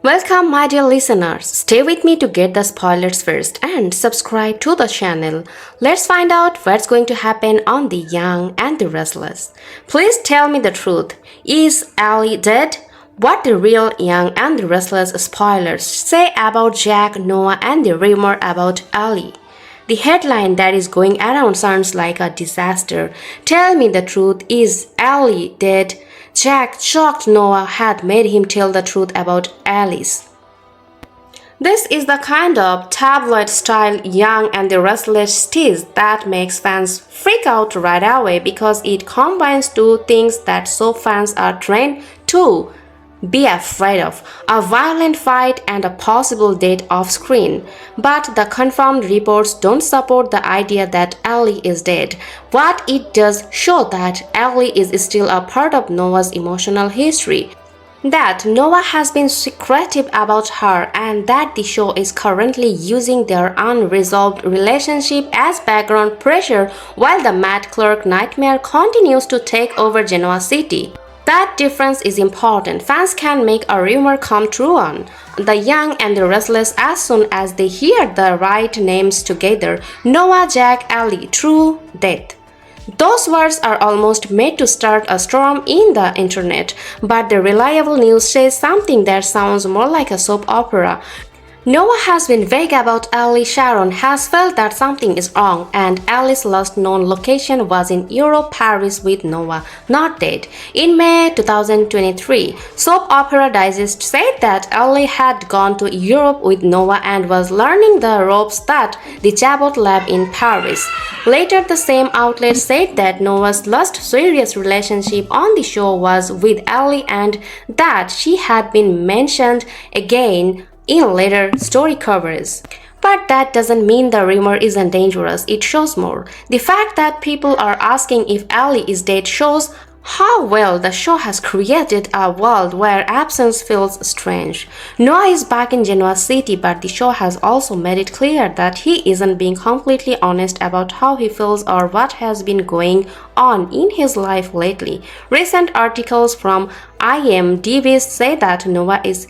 Welcome my dear listeners, stay with me to get the spoilers first and subscribe to the channel. Let's find out what's going to happen on The Young and the Restless. Please tell me the truth, is Allie dead? What the real Young and the Restless spoilers say about Jack, Noah and the rumor about Allie. The headline that is going around sounds like a disaster. Tell me the truth, is Allie dead? Jack shocked Noah had made him tell the truth about Alice. This is the kind of tabloid-style Young and the Restless tease that makes fans freak out right away because it combines two things that soap fans are trained to be afraid of: a violent fight and a possible death off screen. But the confirmed reports don't support the idea that Allie is dead. What it does show that Allie is still a part of Noah's emotional history, that Noah has been secretive about her, and that the show is currently using their unresolved relationship as background pressure while the Matt Clark nightmare continues to take over Genoa City. That difference is important. Fans can make a rumor come true on The Young and the Restless as soon as they hear the right names together: Noah, Jack, Allie, true death. Those words are almost made to start a storm in the internet, but the reliable news says something that sounds more like a soap opera. Noah has been vague about Allie. Sharon has felt that something is wrong, and Allie's last known location was in Europe, Paris, with Noah not dead. In May 2023, Soap Opera Digest said that Allie had gone to Europe with Noah and was learning the ropes at the Jabot lab in Paris. Later, the same outlet said that Noah's last serious relationship on the show was with Allie and that she had been mentioned again in later story coverage. But that doesn't mean the rumor isn't dangerous, it shows more. The fact that people are asking if Allie is dead shows how well the show has created a world where absence feels strange. Noah is back in Genoa City, but the show has also made it clear that he isn't being completely honest about how he feels or what has been going on in his life lately. Recent articles from IMDb say that Noah is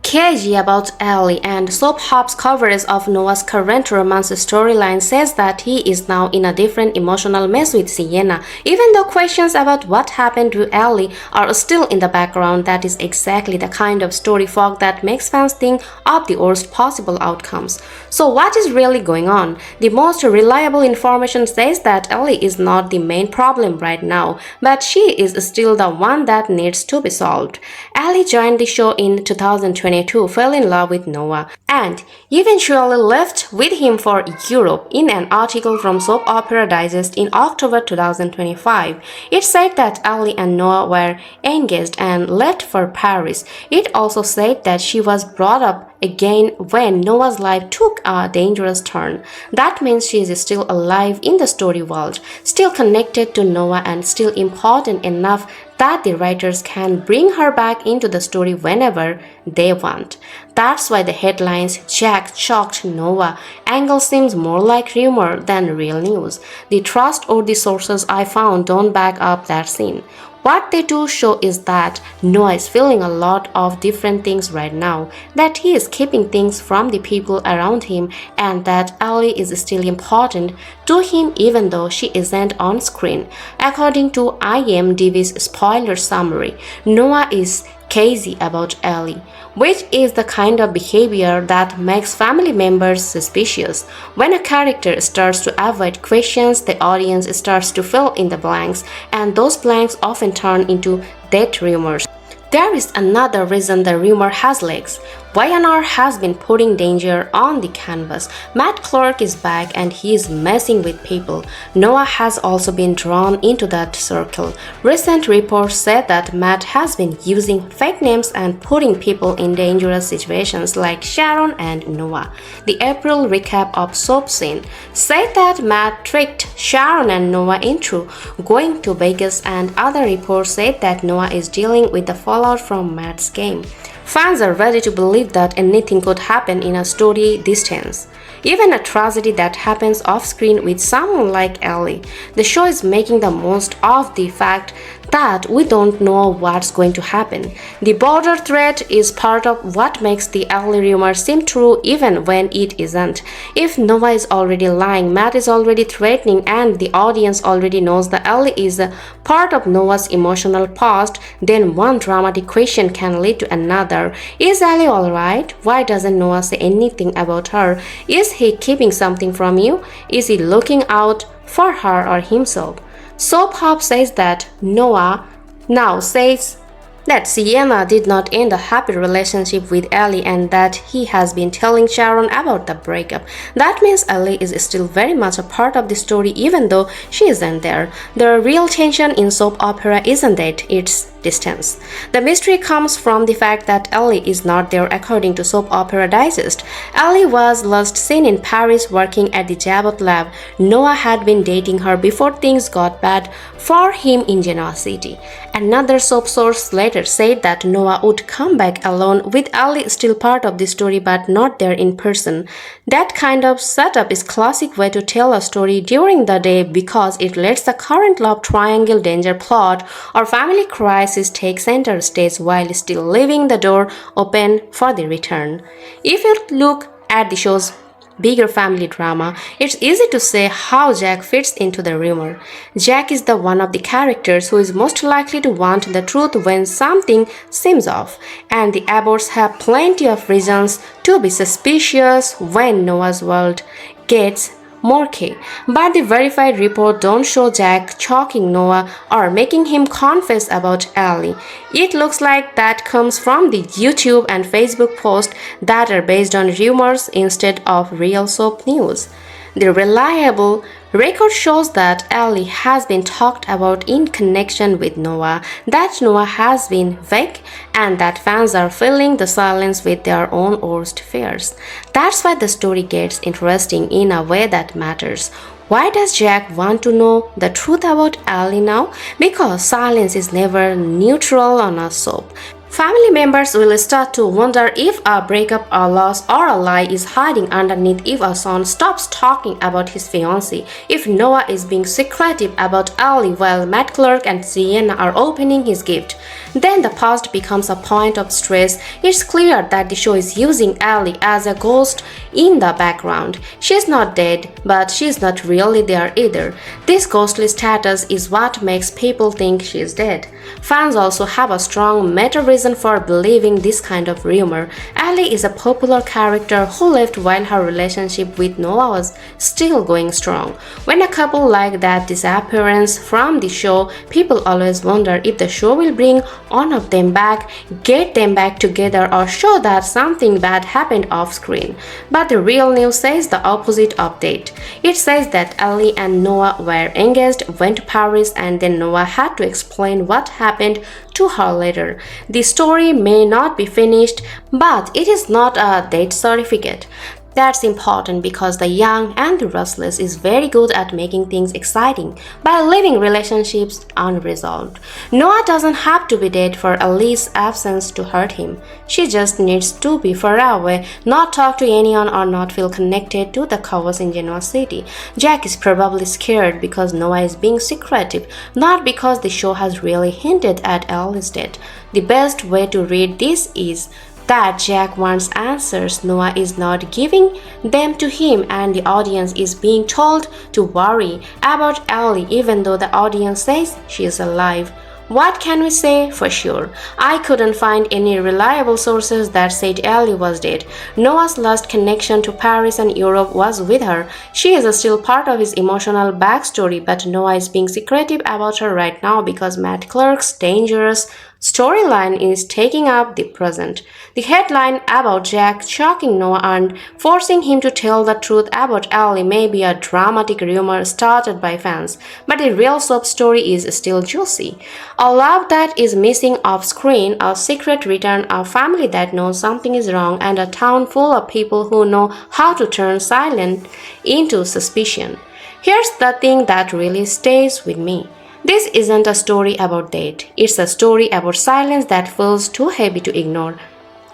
cagey about Allie, and Soap Hop's coverage of Noah's current romance storyline says that he is now in a different emotional mess with Sienna. Even though questions about what happened to Allie are still in the background, that is exactly the kind of story fog that makes fans think of the worst possible outcomes. So what is really going on? The most reliable information says that Allie is not the main problem right now, but she is still the one that needs to be solved. Allie joined the show in 2022, fell in love with Noah, and eventually left with him for Europe. In an article from Soap Opera Digest in October 2025, it said that Allie and Noah were engaged and left for Paris. It also said that she was brought up again when Noah's life took a dangerous turn. That means she is still alive in the story world, still connected to Noah, and still important enough that the writers can bring her back into the story whenever they want. That's why the headlines "Jack shocked Noah" angle seems more like rumor than real news. The trustworthy sources I found don't back up that scene. What they do show is that Noah is feeling a lot of different things right now, that he is keeping things from the people around him, and that Allie is still important to him even though she isn't on screen. According to IMDb's spoiler summary, Noah is cagey about Allie, which is the kind of behavior that makes family members suspicious. When a character starts to avoid questions, the audience starts to fill in the blanks, and those blanks often turn into death rumors. There is another reason the rumor has legs. YNR has been putting danger on the canvas. Matt Clark is back and he is messing with people. Noah has also been drawn into that circle. Recent reports said that Matt has been using fake names and putting people in dangerous situations like Sharon and Noah. The April recap of Soap Scene said that Matt tricked Sharon and Noah into going to Vegas, and other reports said that Noah is dealing with the fallout from Matt's game. Fans are ready to believe that anything could happen in a story this tense. Even a tragedy that happens off-screen with someone like Allie. The show is making the most of the fact that we don't know what's going to happen. The border threat is part of what makes the Allie rumor seem true even when it isn't. If Noah is already lying, Matt is already threatening, and the audience already knows that Allie is a part of Noah's emotional past, then one dramatic question can lead to another. Is Allie alright? Why doesn't Noah say anything about her? Is he keeping something from you? Is he looking out for her or himself? Soap Hop says that Noah now says that Sienna did not end a happy relationship with Allie and that he has been telling Sharon about the breakup. That means Allie is still very much a part of the story even though she isn't there. The real tension in soap opera isn't it, it's distance. The mystery comes from the fact that Allie is not there according to Soap Opera Digest. Allie was last seen in Paris working at the Jabot lab. Noah had been dating her before things got bad for him in Genoa City. Another soap source later said that Noah would come back alone with Allie still part of the story but not there in person. That kind of setup is classic way to tell a story during the day because it lets the current love triangle danger plot or family crisis take center stage while still leaving the door open for the return. If you look at the show's bigger family drama, it's easy to say how Jack fits into the rumor. Jack is the one of the characters who is most likely to want the truth when something seems off, and the Abbotts have plenty of reasons to be suspicious when Noah's world gets murky. But the verified report don't show Jack choking Noah or making him confess about Allie. It looks like that comes from the YouTube and Facebook posts that are based on rumors instead of real soap news. The reliable record shows that Allie has been talked about in connection with Noah, that Noah has been vague, and that fans are filling the silence with their own worst fears. That's why the story gets interesting in a way that matters. Why does Jack want to know the truth about Allie now? Because silence is never neutral on a soap. Family members will start to wonder if a breakup, a loss, or a lie is hiding underneath if a son stops talking about his fiancée, if Noah is being secretive about Allie while Matt Clark and Sienna are opening his gift. Then the past becomes a point of stress. It's clear that the show is using Allie as a ghost in the background. She's not dead, but she's not really there either. This ghostly status is what makes people think she's dead. Fans also have a strong meta reason for believing this kind of rumor. Allie is a popular character who left while her relationship with Noah was still going strong. When a couple like that disappears from the show, people always wonder if the show will bring one of them back, get them back together, or show that something bad happened off screen. But the real news says the opposite update. It says that Allie and Noah were engaged, went to Paris, and then Noah had to explain what happened to her later. The story may not be finished, but it is not a death certificate. That's important because The Young and the Restless is very good at making things exciting by leaving relationships unresolved. Noah doesn't have to be dead for Allie's absence to hurt him. She just needs to be far away, not talk to anyone, or not feel connected to the covers in Genoa City. Jack is probably scared because Noah is being secretive, not because the show has really hinted at Allie's death. The best way to read this is that Jack wants answers, Noah is not giving them to him, and the audience is being told to worry about Allie even though the audience says she is alive. What can we say for sure? I couldn't find any reliable sources that said Allie was dead. Noah's last connection to Paris and Europe was with her. She is still part of his emotional backstory, but Noah is being secretive about her right now because Matt Clark's dangerous storyline is taking up the present. The headline about Jack shocking Noah and forcing him to tell the truth about Allie may be a dramatic rumor started by fans, but the real soap story is still juicy. A love that is missing off screen, a secret return, a family that knows something is wrong, and a town full of people who know how to turn silence into suspicion. Here's the thing that really stays with me. This isn't a story about death. It's a story about silence that feels too heavy to ignore.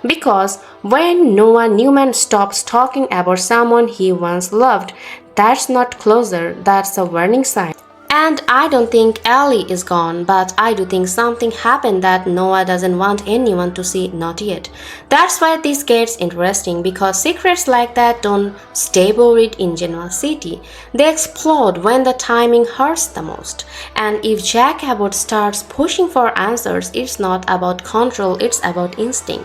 Because when Noah Newman stops talking about someone he once loved, that's not closure, that's a warning sign. And I don't think Allie is gone, but I do think something happened that Noah doesn't want anyone to see, not yet. That's why this gets interesting, because secrets like that don't stay buried in Genoa City. They explode when the timing hurts the most. And if Jack Abbott starts pushing for answers, it's not about control, it's about instinct.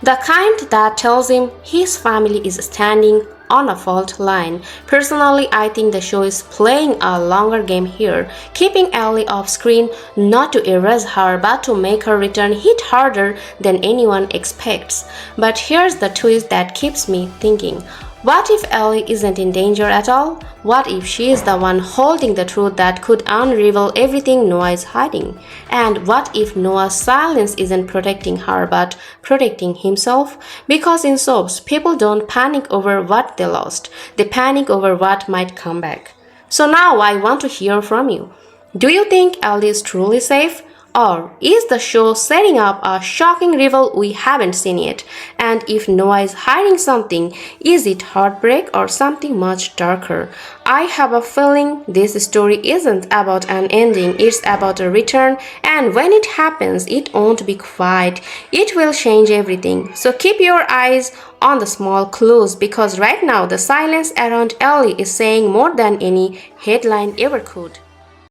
The kind that tells him his family is standing on a fault line. Personally, I think the show is playing a longer game here, keeping Allie off screen not to erase her but to make her return hit harder than anyone expects. But here's the twist that keeps me thinking. What if Allie isn't in danger at all? What if she is the one holding the truth that could unravel everything Noah is hiding? And what if Noah's silence isn't protecting her but protecting himself? Because in soaps, people don't panic over what they lost, they panic over what might come back. So now I want to hear from you. Do you think Allie is truly safe? Or is the show setting up a shocking reveal we haven't seen yet? And if Noah is hiding something, is it heartbreak or something much darker? I have a feeling this story isn't about an ending, it's about a return, and when it happens, it won't be quiet. It will change everything. So keep your eyes on the small clues, because right now the silence around Ellie is saying more than any headline ever could.